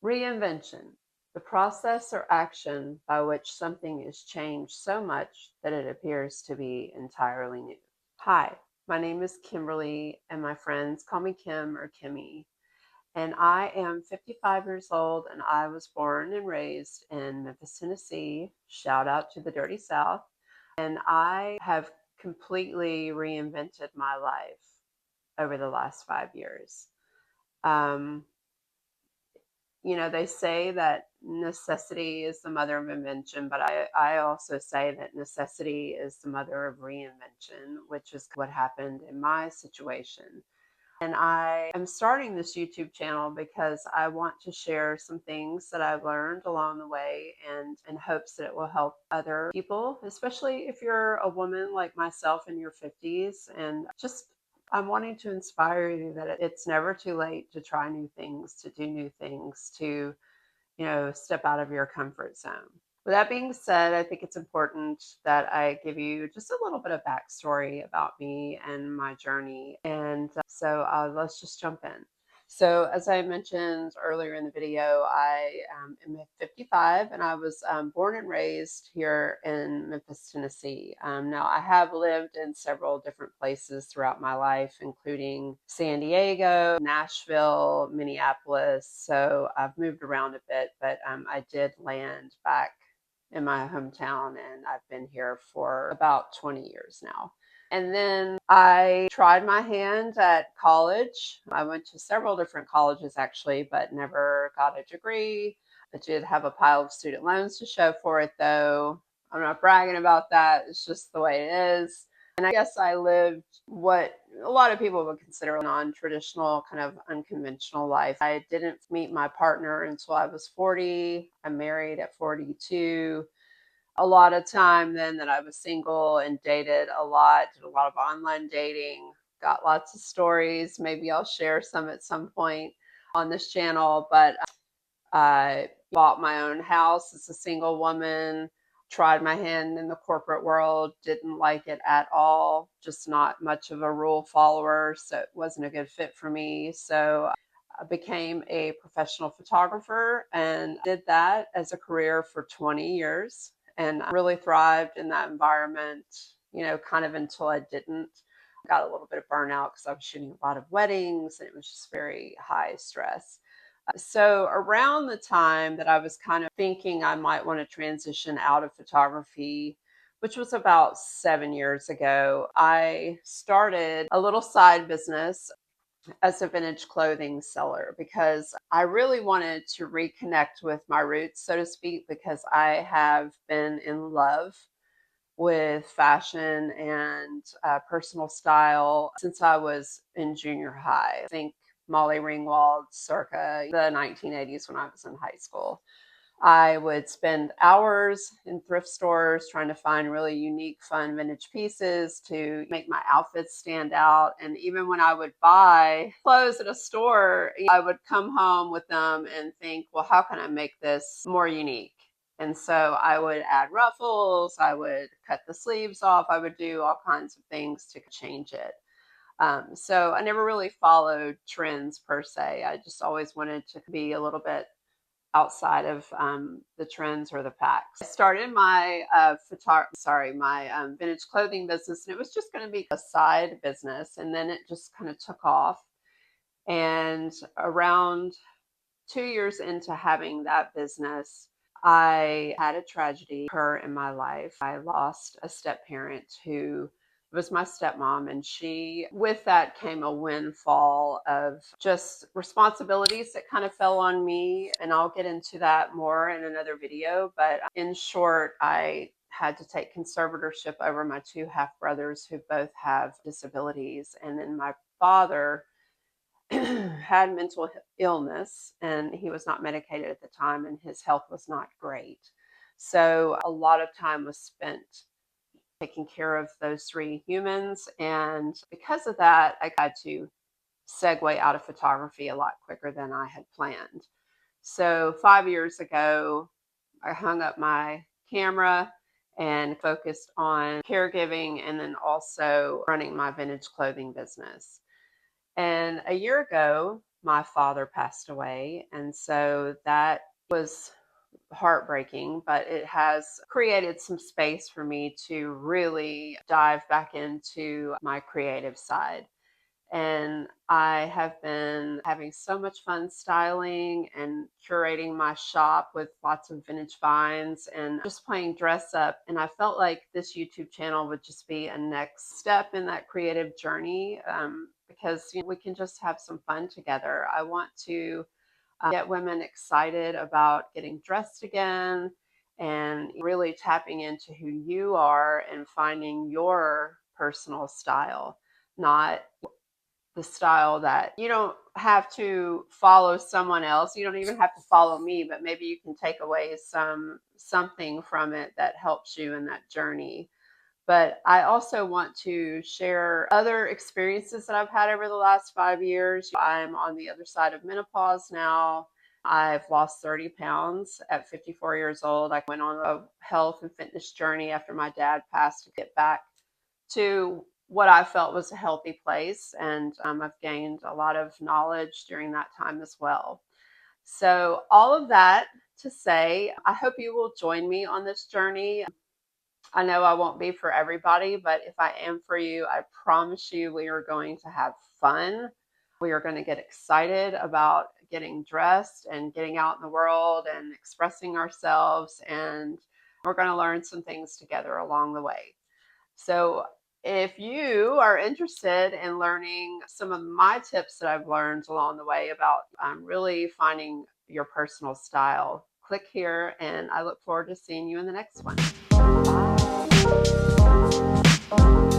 Reinvention, the process or action by which something is changed so much that it appears to be entirely new. Hi, my name is Kimberly, and my friends call me Kim or Kimmy. And I am 55 years old, and I was born and raised in Memphis, Tennessee. Shout out to the Dirty South. And I have completely reinvented my life over the last 5 years. Um, they say that necessity is the mother of invention, but I also say that necessity is the mother of reinvention, which is what happened in my situation. And I am starting this YouTube channel because I want to share some things that I've learned along the way and in hopes that it will help other people, especially if you're a woman like myself in your 50s. And just, I'm wanting to inspire you that it's never too late to try new things, to do new things, to step out of your comfort zone. With that being said, I think it's important that I give you just a little bit of backstory about me and my journey. And so let's just jump in. So, as I mentioned earlier in the video, I am 55 and I was born and raised here in Memphis, Tennessee. Now, I have lived in several different places throughout my life, including San Diego, Nashville, Minneapolis. So, I've moved around a bit, but I did land back in my hometown, and I've been here for about 20 years now. And then I tried my hand at college. I went to several different colleges actually, but never got a degree. I did have a pile of student loans to show for it though. I'm not bragging about that. It's just the way it is. And I guess I lived what a lot of people would consider a non-traditional, kind of unconventional life. I didn't meet my partner until I was 40. I married at 42. A lot of time then that I was single and dated a lot, did a lot of online dating, got lots of stories. Maybe I'll share some at some point on this channel, but I bought my own house as a single woman, tried my hand in the corporate world, didn't like it at all, just not much of a rule follower, so it wasn't a good fit for me. So I became a professional photographer and did that as a career for 20 years. And I really thrived in that environment, kind of until I didn't. Got a little bit of burnout because I was shooting a lot of weddings and it was just very high stress. So around the time that I was kind of thinking I might want to transition out of photography, which was about 7 years ago, I started a little side business as a vintage clothing seller because I really wanted to reconnect with my roots, so to speak, because I have been in love with fashion and personal style since I was in junior high. I think Molly Ringwald circa the 1980s when I was in high school. I would spend hours in thrift stores trying to find really unique, fun vintage pieces to make my outfits stand out. And even when I would buy clothes at a store, I would come home with them and think, well, how can I make this more unique? And so I would add ruffles, I would cut the sleeves off, I would do all kinds of things to change it. So I never really followed trends per se. I just always wanted to be a little bit outside of the trends or the facts. I started my vintage clothing business, and it was just going to be a side business, and then it just kind of took off. And around 2 years into having that business, I had a tragedy occur in my life. I lost a step parent who was my stepmom, and with that came a windfall of just responsibilities that kind of fell on me. And I'll get into that more in another video. But in short, I had to take conservatorship over my two half brothers who both have disabilities. And then my father had mental illness and he was not medicated at the time and his health was not great. So a lot of time was spent taking care of those three humans. And because of that, I had to segue out of photography a lot quicker than I had planned. So 5 years ago, I hung up my camera and focused on caregiving and then also running my vintage clothing business. And a year ago, my father passed away. And so that was heartbreaking, but it has created some space for me to really dive back into my creative side. And I have been having so much fun styling and curating my shop with lots of vintage finds and just playing dress up. And I felt like this YouTube channel would just be a next step in that creative journey, because we can just have some fun together. I want to get women excited about getting dressed again and really tapping into who you are and finding your personal style, not the style that you don't have to follow someone else. You don't even have to follow me, but maybe you can take away something from it that helps you in that journey. But I also want to share other experiences that I've had over the last 5 years. I'm on the other side of menopause now. I've lost 30 pounds at 54 years old. I went on a health and fitness journey after my dad passed to get back to what I felt was a healthy place. And I've gained a lot of knowledge during that time as well. So, all of that to say, I hope you will join me on this journey. I know I won't be for everybody, but if I am for you, I promise you we are going to have fun. We are going to get excited about getting dressed and getting out in the world and expressing ourselves. And we're going to learn some things together along the way. So, if you are interested in learning some of my tips that I've learned along the way about really finding your personal style, click here and I look forward to seeing you in the next one. Bye.